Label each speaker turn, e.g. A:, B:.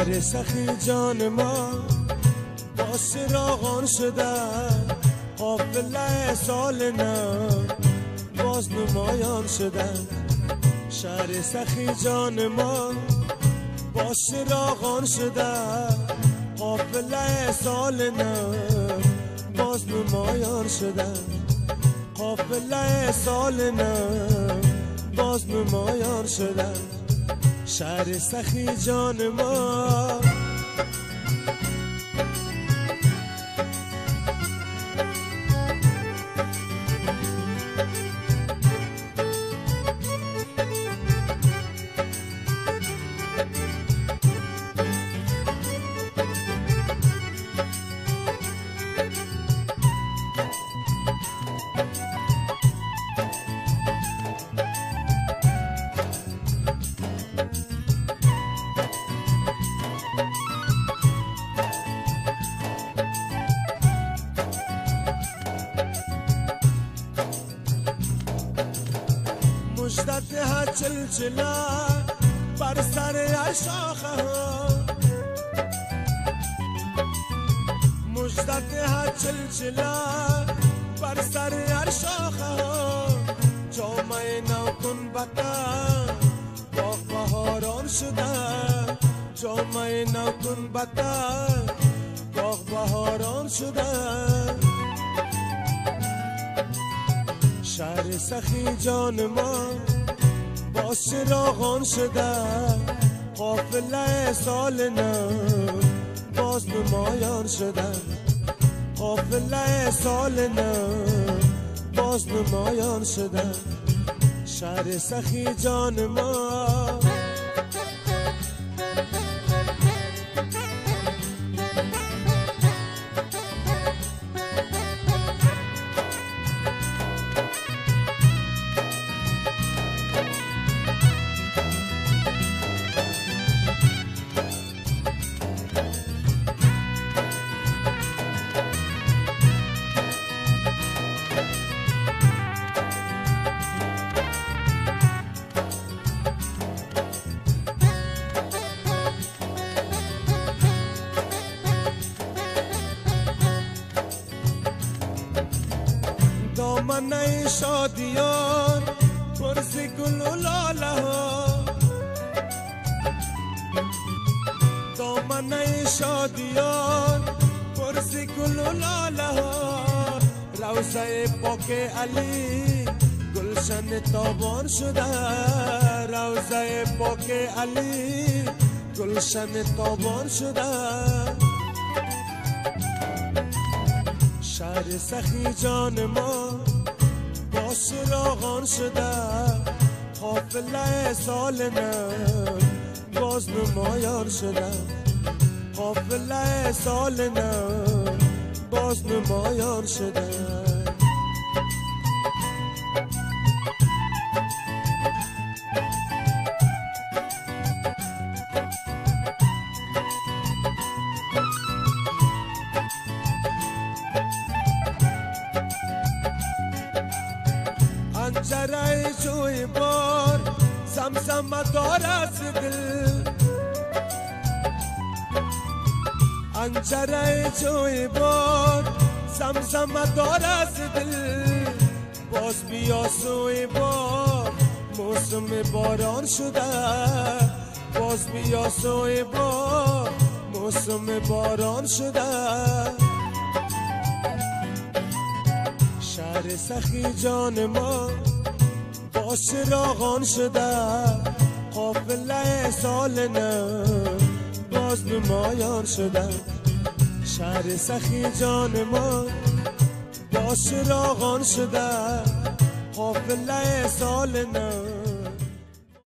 A: شهر سخی جان ما با چراغان شده، قافله سال نو باز نمایان شده. شهر سخی جان ما با چراغان شده، قافله سال نو باز نمایان شده. قافله سال نو باز نمایان شده. شهر سخی جان ما مجدت ها چلچلا بر سر شاخه ها، مجدت ها چلچلا بر سر شاخه ها. جامعه نو کن بکا باغ بهاران شده، جامعه نو کن بکا باغ بهاران شده. شهر سخی جان ما با چراغان شده، قافله سال نو باز نمایان شده. قافله سال نو باز نمایان شده. شهر سخی جان ما دامنه شادیان پرز گل و لاله ها، دامنه شادیان پرز گل و لاله ها. روضه پاک علی گلشن تابان شده، روضه پاک علی گلشن تابان شده. شهر سخی جان ما با چراغان شده، قافله سال نو باز نمایان شده. قافله سال نو باز نمایان شده. انجره جوی بار زمزم دار از دل، انجره جوی بار زمزم دار از دل. باز بیا سوی بار موسم باران شده، باز بیا سوی بار موسم باران شده. شهر سخی جان ما با چراغان شده، قافله سال نو باز نمایان شده. شهر سخی جان ما با چراغان شده، قافله سال نو